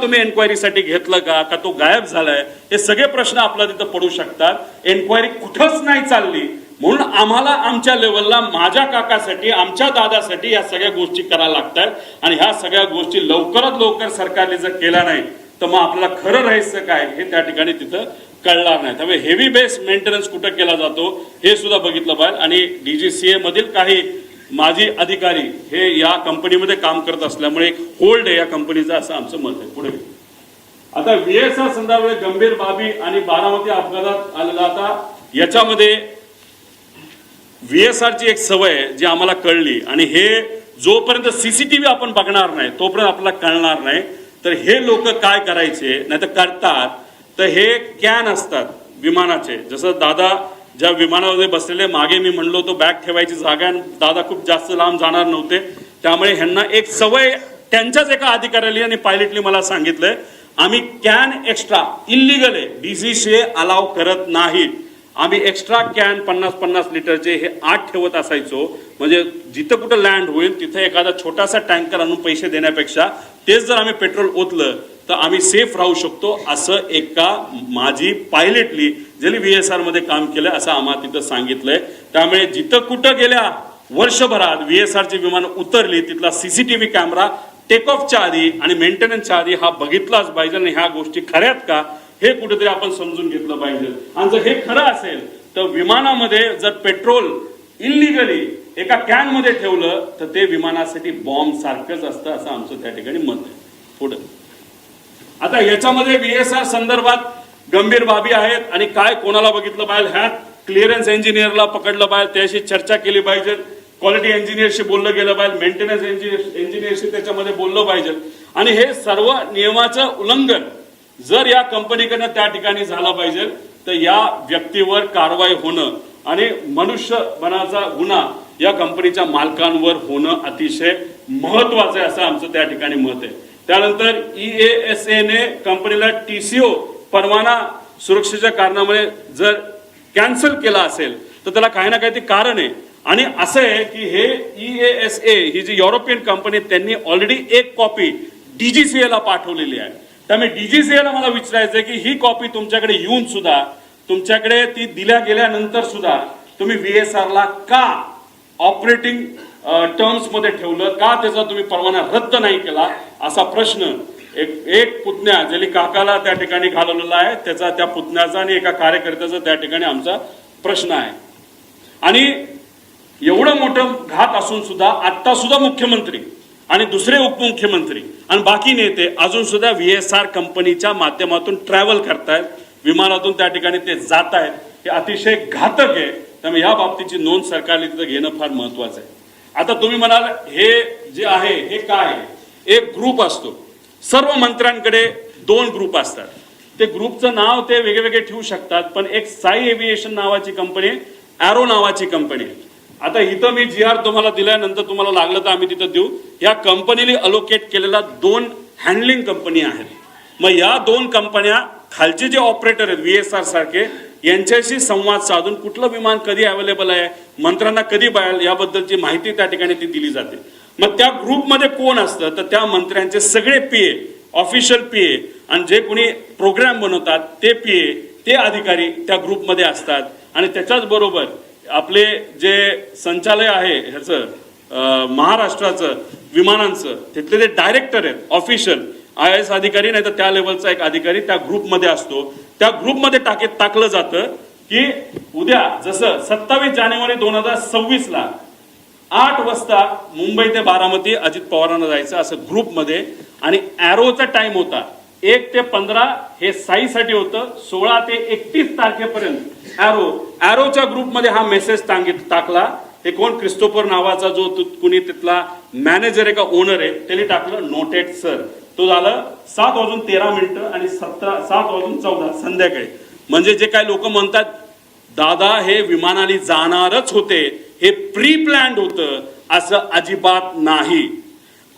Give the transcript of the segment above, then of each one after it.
तुम्ही एन्क्वायरीसाठी घेतलं का तो गायब झालाय, हे सगळे प्रश्न आपल्याला तिथं पडू शकतात. एन्क्वायरी कुठंच नाही चालली म्हणून आम्हाला आमच्या लेवलला माझ्या काकासाठी आमच्या दादासाठी या सगळ्या गोष्टी करायला लागतात. आणि ह्या सगळ्या गोष्टी लवकरात लवकर सरकारने जर केल्या नाही तर मग आपल्याला खरं रहस्य काय हे त्या ठिकाणी तिथं कळणार नाही. त्यामुळे हेवी बेस मेंटेनन्स कुठं केला जातो हे सुद्धा बघितलं पाहिजे. आणि DGCA मधील काही माजी अधिकारी हे या कंपनीमध्ये काम करत असल्यामुळे एक होल्ड आहे या कंपनीचा, असं आमचं मत आहे. पुढे आता VSR संदर्भात गंभीर बाबी आणि बारामती अपघातात आलेला, आता याच्यामध्ये VSR ची एक सवय जी आम्हाला कळली, आणि हे जोपर्यंत CCTV आपण बघणार नाही तोपर्यंत आपल्याला कळणार नाही. तर हे लोक काय करायचे नाही तर करतात, तर हे कॅन असतात विमानाचे, जसं दादा ज्या विमानामध्ये बसलेले मागे मी म्हणलो तो बॅग ठेवायची जागा, दादा खूप जास्त लांब जाणार नव्हते, त्यामुळे ह्यांना एक सवय त्यांच्याच एका अधिकाऱ्याने आणि पायलटने मला सांगितलंय, आम्ही कॅन एक्स्ट्रा इल्लीगल आहे, DGCA अलाव करत नाहीत. आम्ही एक्स्ट्रा कॅन 50-50 लिटरचे हे 8 ठेवत असायचो, म्हणजे जिथं कुठं लँड होईल तिथं एखादा छोटासा टँकर आणून पैसे देण्यापेक्षा तेच जर आम्ही पेट्रोल ओतलं तर आम्ही सेफ राहू शकतो, असं एका माझी पायलटली ज्यांनी VSR मध्ये काम केलं असं आम्हाला तिथं सांगितलंय. त्यामुळे जिथं कुठं गेल्या वर्षभरात VSR ची विमान उतरली तिथला CCTV कॅमेरा टेक ऑफच्या आधी आणि मेंटेनन्सच्या आधी हा बघितलाच पाहिजे. आणि ह्या गोष्टी खऱ्यात का हे कुठेतरी आपण समजून घेतलं पाहिजे. आणि जर हे खरं असेल तर विमानामध्ये जर पेट्रोल इल्लीगली एका कॅन मध्ये ठेवलं तर ते विमानासाठी बॉम्ब सारखंच असतं, असं आमचं त्या ठिकाणी मत आहे. पुढे आता याच्यामध्ये VSR संदर्भात गंभीर बाबी आहेत आणि काय कोणाला बघितलं पाहिजे, ह्यात क्लिअरन्स इंजिनियरला पकडलं पाहिजे, त्याशी चर्चा केली पाहिजे, क्वालिटी इंजिनियरशी बोललं गेलं पाहिजे, मेंटेनन्स इंजिनियरशी त्याच्यामध्ये बोललं पाहिजे. आणि हे सर्व नियमाचं उल्लंघन जर या कंपनीकडनं त्या ठिकाणी झालं पाहिजे तर या व्यक्तीवर कारवाई होणं आणि मनुष्यबळाचा गुन्हा या कंपनीच्या मालकांवर होणं अतिशय महत्वाचं आहे, असं आमचं त्या ठिकाणी मत आहे. त्यानंतर EASA ने कंपनीला TCO परवाना सुरक्षेच्या कारणामुळे जर कॅन्सल केला असेल तर त्याला काही ना काही कारण आहे. आणि असं आहे की हे EASA ही जी युरोपियन कंपनी त्यांनी ऑलरेडी एक कॉपी DGCA ला पाठवलेली आहे. त्यामुळे DGCA ला मला विचारायचं आहे की ही कॉपी तुमच्याकडे येऊन सुद्धा तुमच्याकडे ती दिल्या गेल्यानंतर सुद्धा तुम्ही VSR ला का ऑपरेटिंग टर्म्स मध्ये ठेवलं, का त्याचा तुम्ही परवाना रद्द नाही केला, असा प्रश्न एक पुतण्या ज्याने काकाला त्या ठिकाणी घालवलेला आहे त्याचा, त्या पुतण्याचा आणि एका कार्यकर्त्याचा त्या ठिकाणी आमचा प्रश्न आहे. आणि एवढं मोठं घात असून सुद्धा आता सुद्धा मुख्यमंत्री आणि दुसरे उपमुख्यमंत्री आणि बाकी नेते अजून सुद्धा VSR कंपनीच्या माध्यमातून ट्रॅव्हल करतायत, विमानातून त्या ठिकाणी ते जात आहेत, हे अतिशय घातक आहे. त्यामुळे या बाबतीची नोंद सरकारने तिथं घेणं फार महत्वाचं आहे. आता तुम्ही म्हणाल हे जे आहे हे काय, एक ग्रुप असतो, सर्व मंत्र्यांकडे 2 ग्रुप असतात, ते ग्रुपचं नाव ते वेगवेगळे ठेवू शकतात, पण एक साई एव्हिएशन नावाची कंपनी, एरो नावाची कंपनी. आता इथं मी GR तुम्हाला दिल्यानंतर तुम्हाला लागलं तर आम्ही तिथं देऊ. या कंपनीने अलोकेट केलेला 2 हँडलिंग कंपनी आहेत. मग या 2 कंपन्या खालचे जे ऑपरेटर आहेत VSR सारखे यांच्याशी संवाद साधून कुठलं विमान कधी अवेलेबल आहे, मंत्र्यांना कधी याबद्दलची माहिती त्या ठिकाणी ती दिली जाते. मग त्या ग्रुपमध्ये कोण असतं तर त्या मंत्र्यांचे सगळे PA, ऑफिशियल PA आणि जे कोणी प्रोग्राम बनवतात ते PA, ते अधिकारी त्या ग्रुपमध्ये असतात. आणि त्याच्याच बरोबर आपले जे संचालय आहे ह्याचं महाराष्ट्राचं विमानांचं तिथले जे डायरेक्टर आहेत ऑफिशियल IAS अधिकारी नाही तर त्या लेवलचा एक अधिकारी त्या ग्रुपमध्ये असतो. त्या ग्रुपमध्ये टाकलं जातं की उद्या जसं 27 जानेवारी 2026 ला 8 वाजता मुंबई ते बारामती अजित पवारांना जायचं असं ग्रुपमध्ये. आणि एरोचा टाइम होता 1 ते 15 हे साईसाठी होतं, 16 ते 31 तारखेपर्यंत एरोच्या ग्रुपमध्ये हा मेसेज टाकला. हे कोण क्रिस्टोफर नावाचा जो कुणी तिथला मॅनेजर आहे का ओनर आहे त्याने टाकलं नोटेड सर. तो झालं 7:13 आणि 7:14 संध्याकाळी. म्हणजे जे काही लोक म्हणतात दादा हे विमानाने जाणारच होते, हे प्री प्लॅन्ड होतं, असं अजिबात नाही.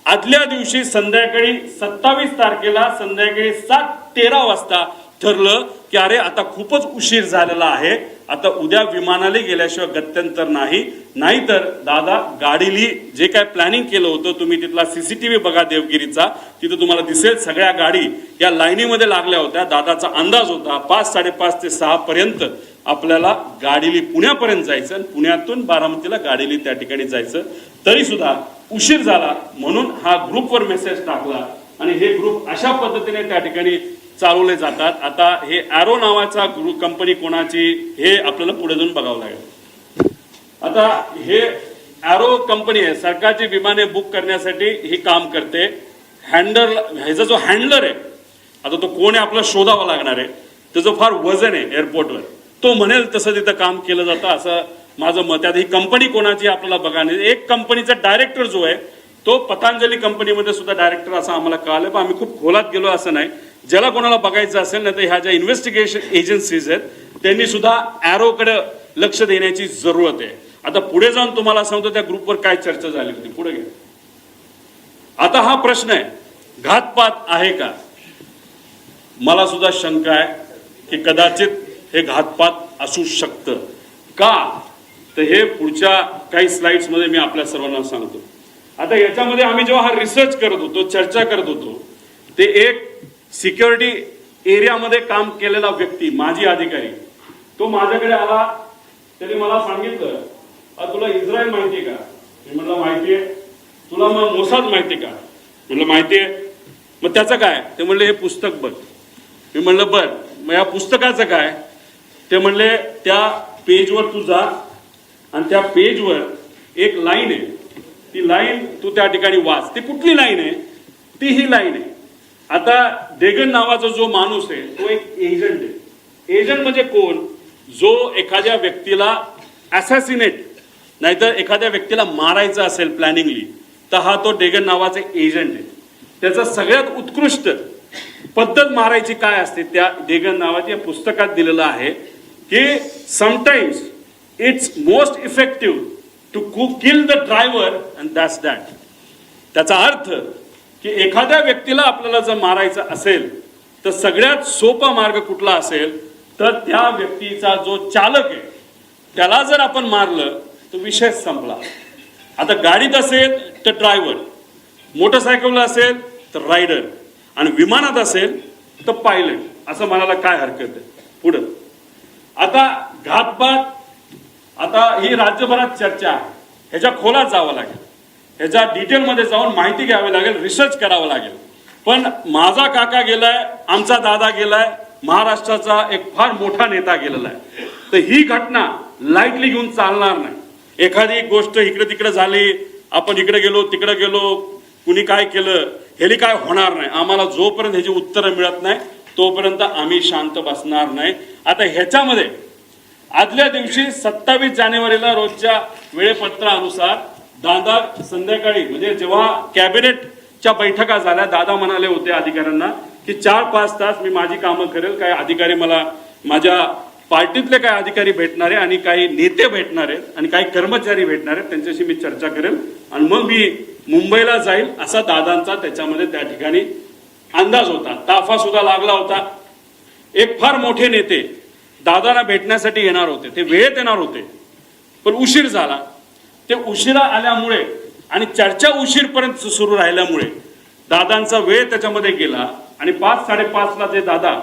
आदल्या दिवशी संध्याकाळी 27 तारखेला संध्याकाळी 7:13 वाजता ठरलं की अरे आता खूपच उशीर झालेला आहे, आता उद्या विमानाला गेल्याशिवाय गत्यंतर नाही. नाहीतर दादा गाडीली जे काय प्लॅनिंग केलं होतं, तुम्ही तिथला सीसीटीव्ही बघा देवगिरीचा, तिथं तुम्हाला दिसेल सगळ्या गाडी या लाईनीमध्ये लागल्या होत्या. दादाचा अंदाज होता 5, 5:30 ते 6 पर्यंत आपल्याला गाडीली पुण्यापर्यंत जायचं आणि पुण्यातून बारामतीला गाडीली त्या ठिकाणी जायचं. तरी सुद्धा उशीर झाला म्हणून हा ग्रुपवर मेसेज टाकला आणि हे ग्रुप अशा पद्धतीने त्या ठिकाणी चालवले जातात. आता हे ॲरो नावाचा ग्रुप कंपनी कोणाची हे आपल्याला पुढे जाऊन बघावं लागेल. आता हे ॲरो कंपनी आहे, सरकारची विमाने बुक करण्यासाठी ही काम करते. ह्याचा जो हँडलर आहे, आता तो कोण आहे आपल्याला शोधावा लागणार आहे. त्याचं फार वजन आहे एअरपोर्टवर, तो म्हणेल तसं तिथं काम केलं जातं असं माझं मत आहे. ही कंपनी कोणाची आपल्याला बघायला, एक कंपनीचा डायरेक्टर जो आहे तो पतंजली कंपनीमध्ये सुद्धा डायरेक्टर असं आम्हाला कळालं. पण आम्ही खूप खोलात गेलो असं नाही. ज्याला कोणाला बघायचं असेल ना, तर ह्या ज्या इन्व्हेस्टिगेशन एजन्सीज आहेत त्यांनी सुद्धा ॲरोकडे लक्ष देण्याची जरूरत आहे. आता पुढे जाऊन तुम्हाला सांगतो त्या ग्रुपवर काय चर्चा झाली होती, पुढे घ्या. आता हा प्रश्न आहे, घातपात आहे का? मला सुद्धा शंका आहे की कदाचित हे घातपात असू शकतं. का तर हे पुढच्या काही स्लाइड्स मध्ये मी आपल्या सर्वांना सांगतो. आता याच्यामध्ये आम्ही जेव्हा हा रिसर्च करत होतो, चर्चा करत होतो, ते एक सिक्युरिटी एरियामध्ये काम केलेला व्यक्ती, माजी अधिकारी, तो माझ्याकडे आला. त्याने मला सांगितलं, तुला इस्रायल माहिती का? मी म्हटलं माहितीये. तुला मग मोसाद माहिती का? म्हटलं माहितीये. मग त्याचं काय? ते म्हणले हे पुस्तक बघ. मी म्हणलं बर, मग या पुस्तकाचं काय? ते म्हणले त्या पेजवर तू जा आणि त्या पेजवर एक लाईन आहे, ती लाईन तू त्या ठिकाणी वाच. ती कुठली लाईन आहे? ती ही लाईन आहे. आता डेगन नावाचा जो माणूस आहे तो एक एजंट आहे. एजंट म्हणजे कोण? जो एखाद्या व्यक्तीला असॅसिनेट नाहीतर एखाद्या व्यक्तीला मारायचं असेल प्लॅनिंगली, तर हा तो डेगन नावाचा एजंट आहे. त्याचा सगळ्यात उत्कृष्ट पद्धत मारायची काय असते त्या डेगन नावाच्या पुस्तकात दिलेलं आहे की sometimes it's most effective to kill the driver and that's that. त्याचा अर्थ की एखाद्या व्यक्तीला आपल्याला जर मारायचं असेल तर सगळ्यात सोपा मार्ग कुठला असेल तर त्या व्यक्तीचा जो चालक आहे त्याला जर आपण मारलं तर विषय संपला. आता गाडीत असेल तर ड्रायव्हर, मोटरसायकलला असेल तर रायडर आणि विमानात असेल तर पायलट, असं म्हणायला काय हरकत आहे. पुढं आता घातपात, आता ही राज्यभरात चर्चा आहे. ह्याच्या खोलात जावं लागेल, ह्याच्या डिटेलमध्ये जाऊन माहिती घ्यावी लागेल, रिसर्च करावं लागेल. पण माझा काका गेलाय, आमचा दादा गेलाय, महाराष्ट्राचा एक फार मोठा नेता गेलेला आहे. तर ही घटना लाईटली घेऊन चालणार नाही. एखादी गोष्ट इकडे तिकडे झाली, आपण इकडे गेलो तिकडे गेलो, कुणी काय केलं, ह्याली काय होणार नाही. आम्हाला जोपर्यंत ह्याची उत्तरं मिळत नाही तोपर्यंत आम्ही शांत बसणार नाही. आता ह्याच्यामध्ये आदल्या दिवशी 27 जानेवारीला रोजच्या वेळेपत्रानुसार दादा संध्याकाळी म्हणजे जेव्हा कॅबिनेटच्या बैठका झाल्या, दादा म्हणाले होते अधिकाऱ्यांना की 4-5 तास मी माझी कामं करेल. काही अधिकारी मला, माझ्या पार्टीतले काही अधिकारी भेटणारे आणि काही नेते भेटणार आहेत आणि काही कर्मचारी भेटणार आहेत, त्यांच्याशी मी चर्चा करेल आणि मग मी मुंबईला जाईल, असा दादांचा त्याच्यामध्ये त्या ठिकाणी अंदाज होता. ताफा सुद्धा लागला होता. एक फार मोठे नेते दादांना भेटण्यासाठी येणार होते, ते वेळेत येणार होते, पण उशीर झाला. ते उशिरा आल्यामुळे आणि चर्चा उशीरपर्यंत सुरू राहिल्यामुळे दादांचा वेळ त्याच्यामध्ये गेला आणि 5-5:30ला जे दादा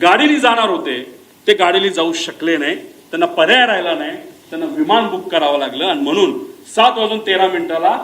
गाडीने जाणार होते ते गाडीने जाऊ शकले नाही. त्यांना पर्याय राहिला नाही, त्यांना विमान बुक करावं लागलं आणि म्हणून 7:13